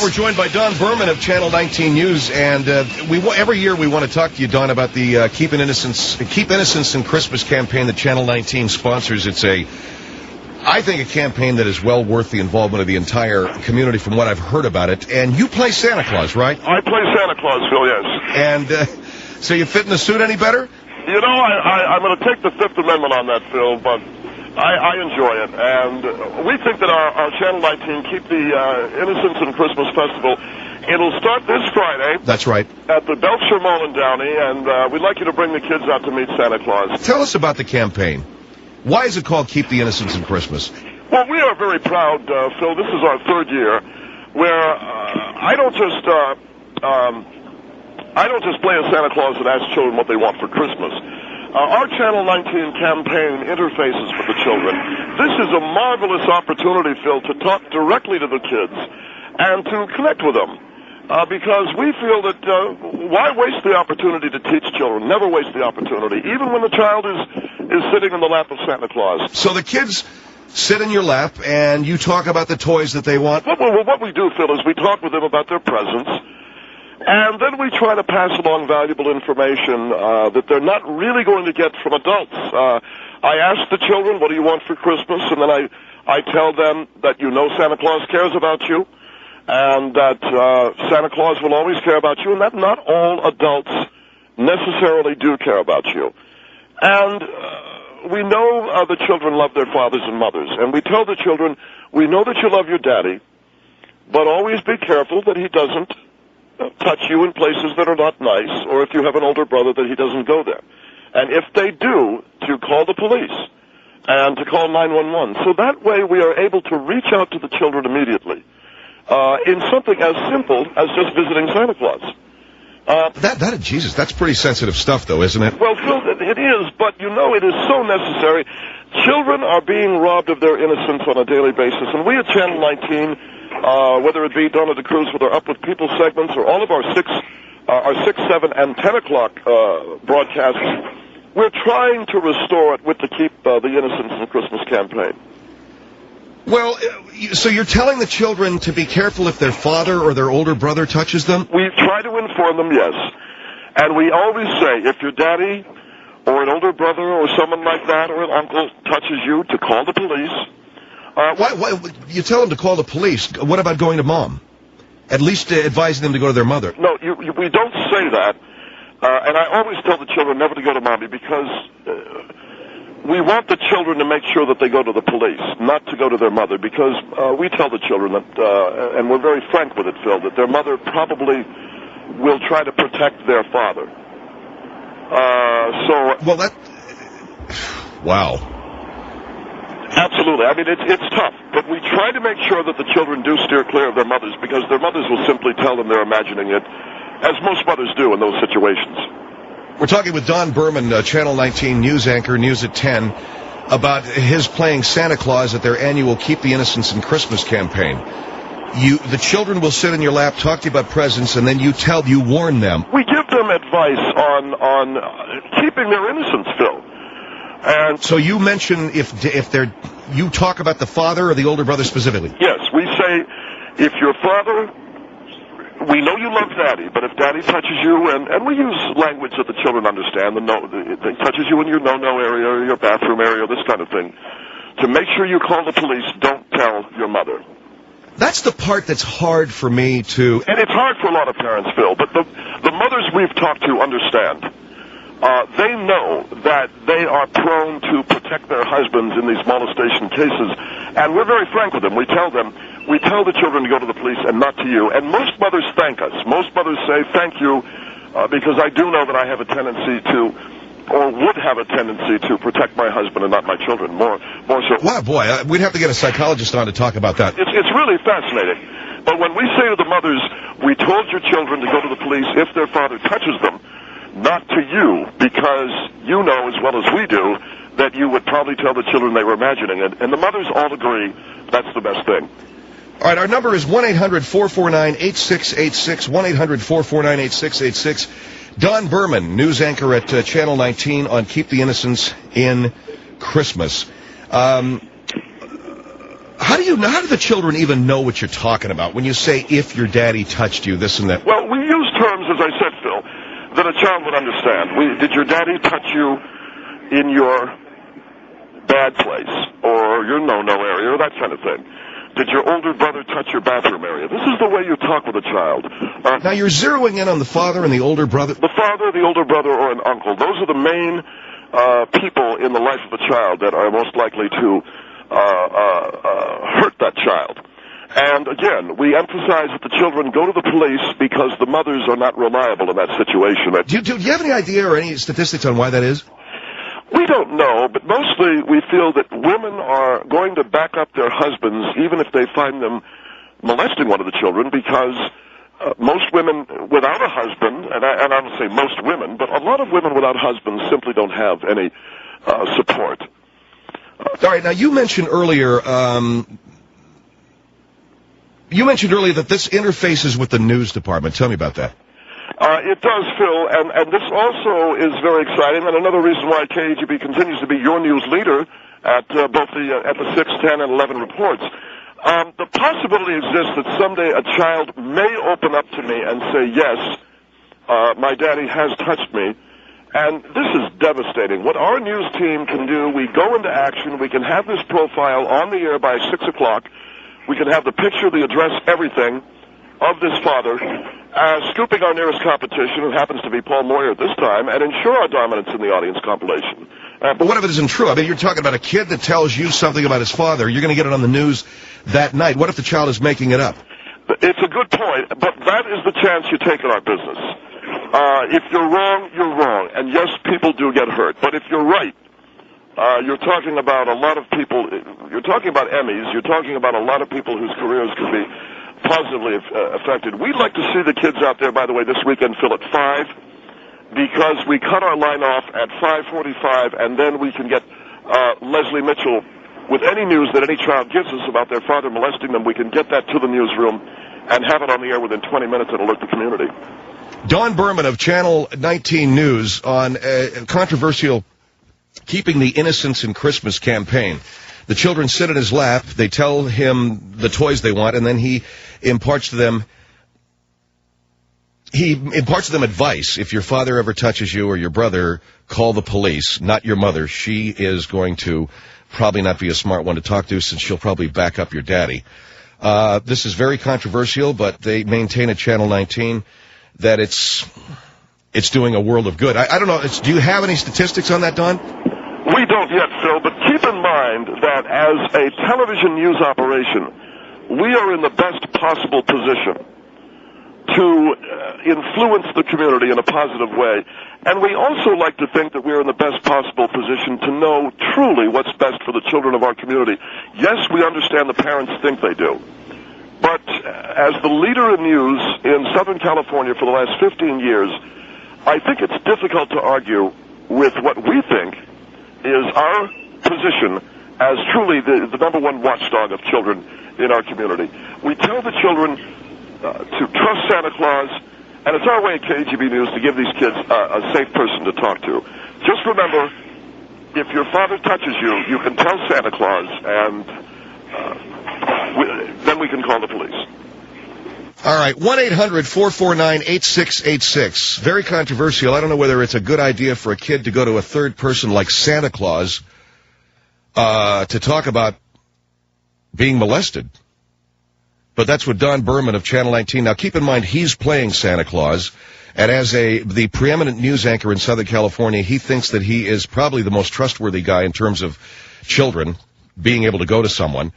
we're joined by Don Burman of Channel 19 News, and every year we want to talk to you, Don, about the Keep Innocence in Christmas campaign that Channel 19 sponsors. It's I think, a campaign that is well worth the involvement of the entire community from what I've heard about it. And you play Santa Claus, right? I play Santa Claus, Phil, yes. And so you fit in the suit any better? You know, I'm going to take the Fifth Amendment on that, Phil, but I enjoy it. And we think that our Channel 19 Keep the Innocence in Christmas Festival, it'll start this Friday. That's right. At the Belcher Mall in Downey, and we'd like you to bring the kids out to meet Santa Claus. Tell us about the campaign. Why is it called Keep the Innocence in Christmas? Well, we are very proud, Phil. This is our third year where I don't just play a Santa Claus and ask children what they want for Christmas. Our Channel 19 campaign interfaces with the children. This is a marvelous opportunity, Phil, to talk directly to the kids and to connect with them. Because we feel that why waste the opportunity to teach children? Never waste the opportunity, even when the child is sitting in the lap of Santa Claus. So the kids sit in your lap and you talk about the toys that they want? Well, what we do, Phil, is we talk with them about their presents. And then we try to pass along valuable information that they're not really going to get from adults. I ask the children, what do you want for Christmas? And then I tell them that you know Santa Claus cares about you, and that Santa Claus will always care about you, and that not all adults necessarily do care about you. And we know the children love their fathers and mothers, and we tell the children, we know that you love your daddy, but always be careful that he doesn't touch you in places that are not nice, or if you have an older brother, that he doesn't go there. And if they do, to call the police and to call 911. So that way we are able to reach out to the children immediately in something as simple as just visiting Santa Claus. Jesus, that's pretty sensitive stuff, though, isn't it? Well, Phil, it is, but you know, it is so necessary. Children are being robbed of their innocence on a daily basis, and we at Channel 19, whether it be Donna de Cruz with our Up With People segments or all of our 6, 7, and 10 o'clock broadcasts, we're trying to restore it with the Keep the Innocence in Christmas campaign. Well, so you're telling the children to be careful if their father or their older brother touches them? We try to inform them, yes. And we always say, if your daddy or an older brother or someone like that or an uncle touches you, to call the police. Why, you tell them to call the police. What about going to mom? At least advising them to go to their mother. No, we don't say that. And I always tell the children never to go to mommy, because we want the children to make sure that they go to the police, not to go to their mother, because we tell the children that, and we're very frank with it, Phil, that their mother probably will try to protect their father. Wow. Absolutely. I mean, it's tough, but we try to make sure that the children do steer clear of their mothers, because their mothers will simply tell them they're imagining it, as most mothers do in those situations. We're talking with Don Burman, Channel 19 news anchor, News at 10, about his playing Santa Claus at their annual Keep the Innocence in Christmas campaign. The children will sit in your lap, talk to you about presents, and then you warn them. We give them advice on keeping their innocence, Phil. And so you mention you talk about the father or the older brother specifically? Yes, we say, if your father, we know you love daddy, but if daddy touches you, and we use language that the children understand, that touches you in your no-no area or your bathroom area, this kind of thing, to make sure you call the police, don't tell your mother. That's the part that's hard for me to... And it's hard for a lot of parents, Phil, but the mothers we've talked to understand. They know that they are prone to protect their husbands in these molestation cases, and we're very frank with them. We tell the children to go to the police and not to you, and most mothers thank us. Most mothers say, thank you, because I do know that I have a tendency to, or would have a tendency to, protect my husband and not my children, more so. Wow, boy, we'd have to get a psychologist on to talk about that. It's really fascinating. But when we say to the mothers, we told your children to go to the police if their father touches them, not to you, because you know as well as we do that you would probably tell the children they were imagining it. And the mothers all agree that's the best thing. All right, our number is 1-800-449-8686, 1-800-449-8686. Don Burman, news anchor at Channel 19 on Keep the Innocence in Christmas. How do the children even know what you're talking about when you say, if your daddy touched you, this and that? Well, we use terms, as I said, Phil, that a child would understand. Did your daddy touch you in your bad place or your no-no area or that kind of thing? Did your older brother touch your bathroom area? This is the way you talk with a child. Now, you're zeroing in on the father and the older brother? The father, the older brother, or an uncle. Those are the main people in the life of a child that are most likely to hurt that child. And again, we emphasize that the children go to the police because the mothers are not reliable in that situation. Do you have any idea or any statistics on why that is? We don't know, but mostly we feel that women are going to back up their husbands even if they find them molesting one of the children, because most women without a husband, and I don't say most women, but a lot of women without husbands simply don't have any support. All right, now you mentioned earlier that this interfaces with the news department. Tell me about that. It does, Phil, and this also is very exciting, and another reason why KGB continues to be your news leader at both the 6, 10, and 11 reports. The possibility exists that someday a child may open up to me and say, yes, my daddy has touched me, and this is devastating. What our news team can do, we go into action, we can have this profile on the air by 6 o'clock, we can have the picture, the address, everything of this father, scooping our nearest competition, who happens to be Paul Moyer at this time, and ensure our dominance in the audience compilation. But what if it isn't true? I mean, you're talking about a kid that tells you something about his father. You're going to get it on the news that night. What if the child is making it up? It's a good point, but that is the chance you take in our business. If you're wrong, you're wrong. And yes, people do get hurt. But if you're right, you're talking about a lot of people. You're talking about Emmys. You're talking about a lot of people whose careers could be positively affected. We'd like to see the kids out there, by the way, this weekend, Phil, at 5, because we cut our line off at 5:45, and then we can get Leslie Mitchell with any news that any child gives us about their father molesting them. We can get that to the newsroom and have it on the air within 20 minutes and alert the community. Don Burman of Channel 19 News on controversial Keeping the Innocence in Christmas campaign. The children sit in his lap, they tell him the toys they want, and then he imparts to them advice. If your father ever touches you or your brother, call the police, not your mother. She is going to probably not be a smart one to talk to, since she'll probably back up your daddy. This is very controversial, but they maintain at Channel 19 that it's doing a world of good. I don't know, do you have any statistics on that, Don? We don't yet, Phil, but keep in mind that as a television news operation, we are in the best possible position to influence the community in a positive way. And we also like to think that we're in the best possible position to know truly what's best for the children of our community. Yes, we understand the parents think they do. But as the leader in news in Southern California for the last 15 years, I think it's difficult to argue with what we think is our position as truly the number one watchdog of children in our community. We tell the children to trust Santa Claus, and it's our way at KGB News to give these kids a safe person to talk to. Just remember, if your father touches you, you can tell Santa Claus, and then we can call the police. All right, 1-800-449-8686. Very controversial. I don't know whether it's a good idea for a kid to go to a third person like Santa Claus to talk about being molested. But that's what Don Burman of Channel 19. Now, keep in mind, he's playing Santa Claus, and as the preeminent news anchor in Southern California, he thinks that he is probably the most trustworthy guy in terms of children being able to go to someone.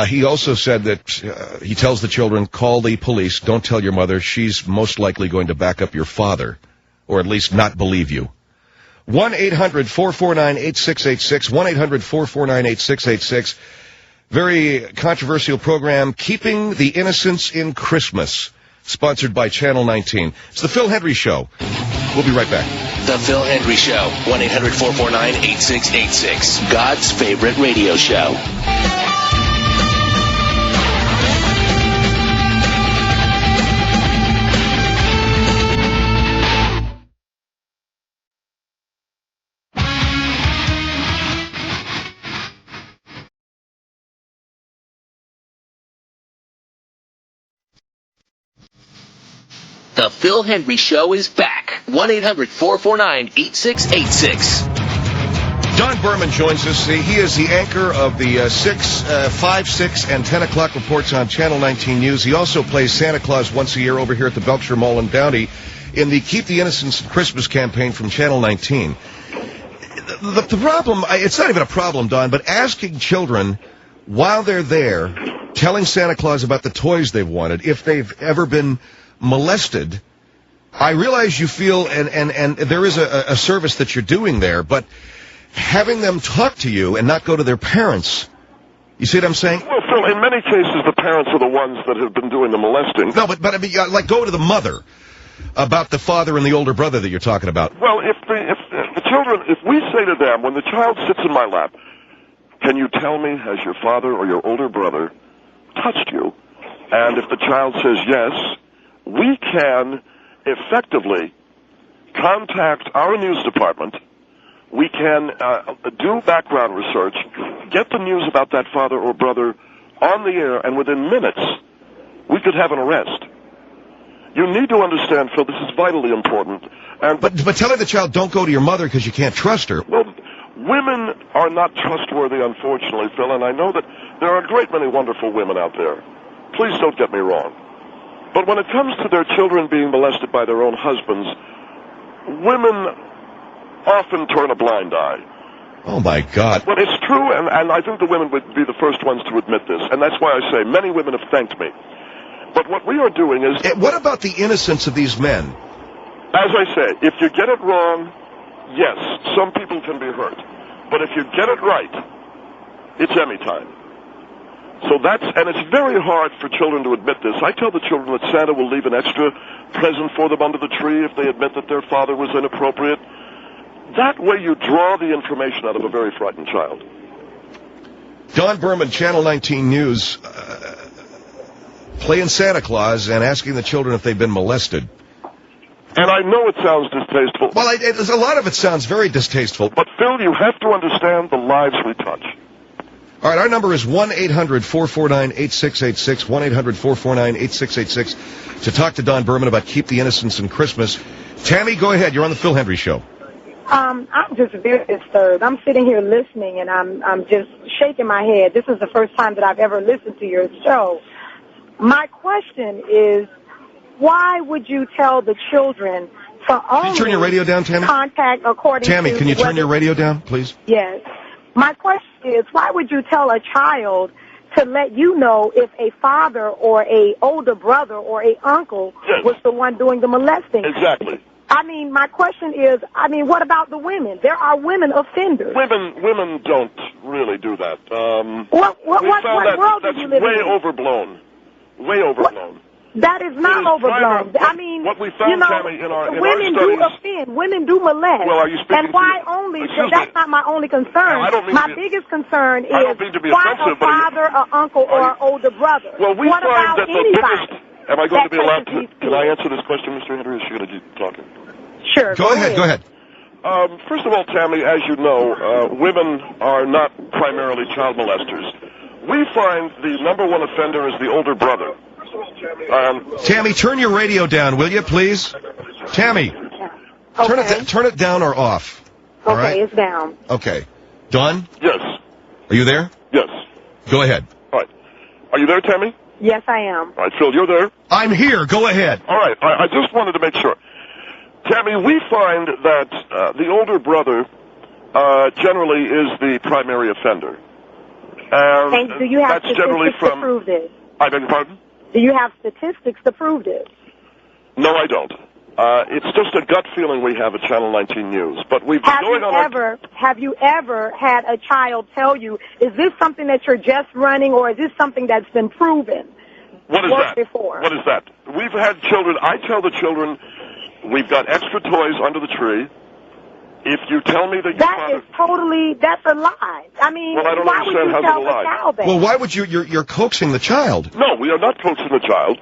He also said that he tells the children, call the police, don't tell your mother. She's most likely going to back up your father, or at least not believe you. 1-800-449-8686, 1-800-449-8686. Very controversial program, Keeping the Innocence in Christmas, sponsored by Channel 19. It's the Phil Hendrie Show. We'll be right back. The Phil Hendrie Show, 1-800-449-8686. God's favorite radio show. The Phil Hendrie Show is back. 1-800-449-8686. Don Burman joins us. He is the anchor of the 5, 6, and 10 o'clock reports on Channel 19 News. He also plays Santa Claus once a year over here at the Belkshire Mall in Downey in the Keep the Innocence Christmas campaign from Channel 19. The problem, it's not even a problem, Don, but asking children while they're there, telling Santa Claus about the toys they've wanted, if they've ever been molested. I realize you feel, and there is a service that you're doing there, but having them talk to you and not go to their parents, you see what I'm saying? Well, Phil, in many cases, the parents are the ones that have been doing the molesting. No, but I mean, like, go to the mother about the father and the older brother that you're talking about. Well, if the children, if we say to them, when the child sits in my lap, can you tell me, has your father or your older brother touched you? And if the child says yes, we can effectively contact our news department. We can do background research, get the news about that father or brother on the air, and within minutes, we could have an arrest. You need to understand, Phil, this is vitally important. But telling the child, don't go to your mother because you can't trust her. Well, women are not trustworthy, unfortunately, Phil, and I know that there are a great many wonderful women out there. Please don't get me wrong. But when it comes to their children being molested by their own husbands, women often turn a blind eye. Oh, my God. But it's true, and I think the women would be the first ones to admit this, and that's why I say many women have thanked me. But what we are doing is... What about the innocence of these men? As I say, if you get it wrong, yes, some people can be hurt. But if you get it right, it's any time. So and it's very hard for children to admit this. I tell the children that Santa will leave an extra present for them under the tree if they admit that their father was inappropriate. That way you draw the information out of a very frightened child. Don Burman, Channel 19 News, playing Santa Claus and asking the children if they've been molested. And I know it sounds distasteful. Well, a lot of it sounds very distasteful. But, Phil, you have to understand the lives we touch. All right, our number is 1-800-449-8686, 1-800-449-8686, to talk to Don Burman about Keep the Innocence in Christmas. Tammy, go ahead. You're on the Phil Hendrie Show. I'm just very disturbed. I'm sitting here listening, and I'm just shaking my head. This is the first time that I've ever listened to your show. My question is, why would you tell the children to only Can you turn your radio down, Tammy? Contact according Tammy, to... can you turn your radio down, please? Yes. My question is, why would you tell a child to let you know if a father or a older brother or a uncle was the one doing the molesting? Exactly. I mean, my question is, what about the women? There are women offenders. Women don't really do that. What world do you live in? Way overblown. Way overblown. That is not overblown. What we found, Tammy, in our women studies, do offend. Women do molest. Well, are you speaking and why only? That's not my only concern. My biggest concern is why a father, or uncle, or older brother. Well, we what find about that anybody? Am I going to be allowed to? Can I answer this question, Mr. Hendrie? Or is she going to keep talking? Sure. Go ahead. First of all, Tammy, as you know, women are not primarily child molesters. We find the number one offender is the older brother. Tammy, turn your radio down, will you, please? Tammy, turn it down or off. All right? It's down. Okay. Don? Yes. Are you there? Yes. Go ahead. All right. Are you there, Tammy? Yes, I am. All right, Phil, you're there? I'm here. Go ahead. All right. I just wanted to make sure. Tammy, we find that the older brother generally is the primary offender. And do you have statistics to prove this? I beg your pardon? Do you have statistics to prove this? No, I don't. It's just a gut feeling we have at Channel 19 News. But we've been going on. Have you ever had a child tell you, is this something that you're just running, or is this something that's been proven? What is that? Before? What is that? We've had children. I tell the children, we've got extra toys under the tree. If you tell me that that's a lie. I mean, well, I don't why would you tell the child that? Well, why would you're coaxing the child? No, we are not coaxing the child.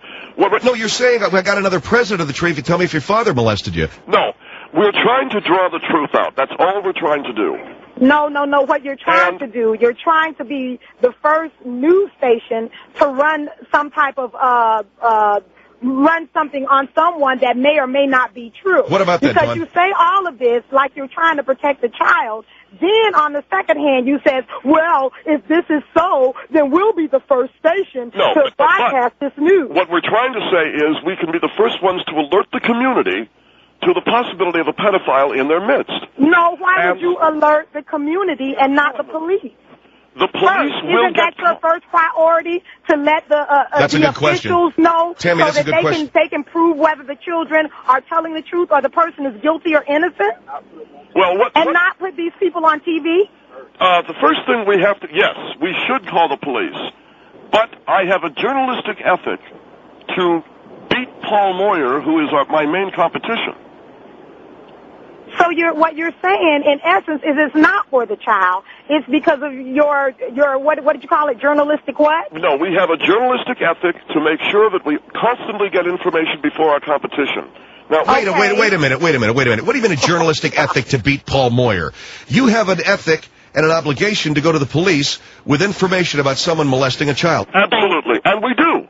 No, you're saying, I got another present of the tree if you tell me if your father molested you. No, we're trying to draw the truth out. That's all we're trying to do. No. What you're trying to do, you're trying to be the first news station to run some type of run something on someone that may or may not be true. What about that, Because Dawn? you say all of this like you're trying to protect the child. Then on the second hand, you says, well, if this is so, then we'll be the first station to broadcast this news. What we're trying to say is we can be the first ones to alert the community to the possibility of a pedophile in their midst. No, why would you alert the community and not the police? The police will Isn't that your first priority, to let the officials know Tammy, so that's a that good they can prove whether the children are telling the truth or the person is guilty or innocent? Well, not put these people on TV? The first thing we have to, yes, we should call the police. But I have a journalistic ethic to beat Paul Moyer, who is my main competition. So what you're saying, in essence, is it's not for the child. It's because of your what did you call it, journalistic what? No, we have a journalistic ethic to make sure that we constantly get information before our competition. Now, wait a minute. What do you mean a journalistic ethic to beat Paul Moyer? You have an ethic and an obligation to go to the police with information about someone molesting a child. Absolutely, and we do.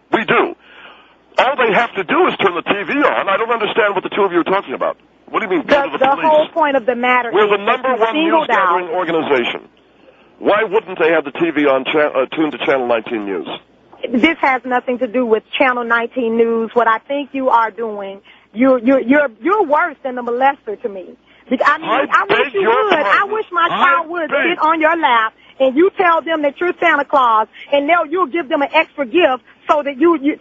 All they have to do is turn the TV on. I don't understand what the two of you are talking about. What do you mean, go to the police? The whole point of the matter is we're the number one news-gathering organization. Why wouldn't they have the TV on tuned to Channel 19 News? This has nothing to do with Channel 19 News. What I think you are doing, you're worse than the molester to me. I wish you would. I wish my child would sit on your lap and you tell them that you're Santa Claus, and you'll give them an extra gift so that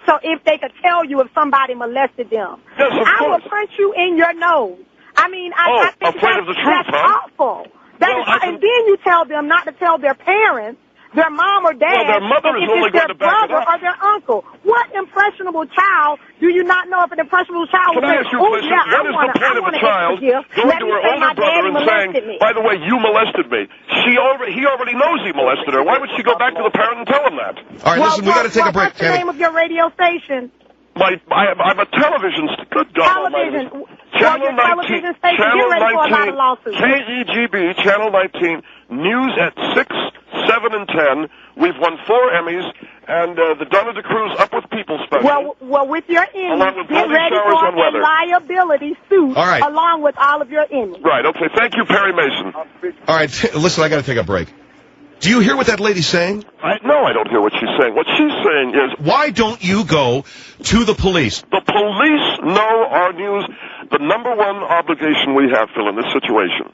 so if they could tell you if somebody molested them. Yes, of I course. will punch you in your nose. I mean, I think afraid of the truth, that's awful. And then you tell them not to tell their parents, their mom or dad, well, their mother is if only it's their going to back it brother up. or their uncle. What impressionable child do you not know if an impressionable child Can I ask you a question? What is the point of a child going to her older brother and saying, by the way, you molested me? He already knows he molested her. Why would she go back to the parent and tell him that? All right, listen, we got to take a break. What's the name of your radio station? I'm a television. Good God Television. Channel 19. Television station. Get ready for a lot of lawsuits. KEGB, Channel 19, news at 6, 7, and 10. We've won 4 Emmys, and the Donna DeCruz Up with People special. Well, with your Along with Emmys, get ready for a liability suit along with all of your Emmys. Right, okay. Thank you, Perry Mason. All right, listen, I got to take a break. Do you hear what that lady's saying? No, I don't hear what she's saying. What she's saying is... Why don't you go to the police? The police know our news. The number one obligation we have, Phil, in this situation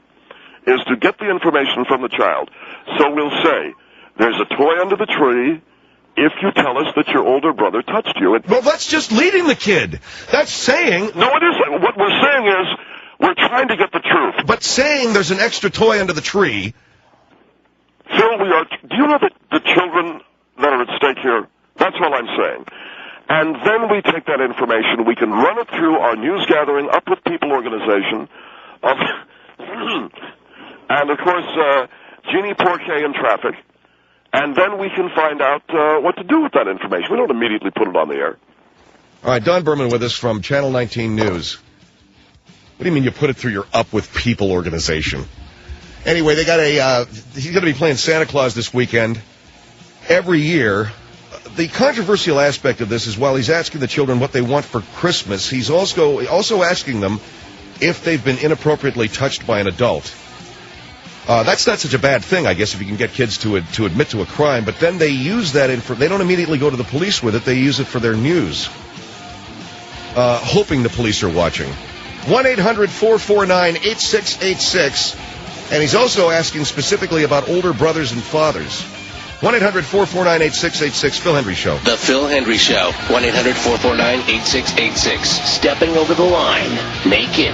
is to get the information from the child. So we'll say, there's a toy under the tree if you tell us that your older brother touched you. Well, that's just leading the kid. That's saying... No, it isn't. What we're saying is we're trying to get the truth. But saying there's an extra toy under the tree... Phil, do you know the children that are at stake here? That's all I'm saying. And then we take that information, we can run it through our news gathering, Up with People organization, and of course, Jeannie Porquet in traffic, and then we can find out what to do with that information. We don't immediately put it on the air. All right, Don Burman with us from Channel 19 News. What do you mean you put it through your Up with People organization? Anyway, they got he's going to be playing Santa Claus this weekend. Every year, the controversial aspect of this is while he's asking the children what they want for Christmas, he's also asking them if they've been inappropriately touched by an adult. That's not such a bad thing, I guess, if you can get kids to admit to a crime, but then they use that they don't immediately go to the police with it, they use it for their news, hoping the police are watching. 1-800-449-8686. And he's also asking specifically about older brothers and fathers. 1-800-449-8686, Phil Hendrie Show. The Phil Hendrie Show. 1-800-449-8686. Stepping over the line. Make it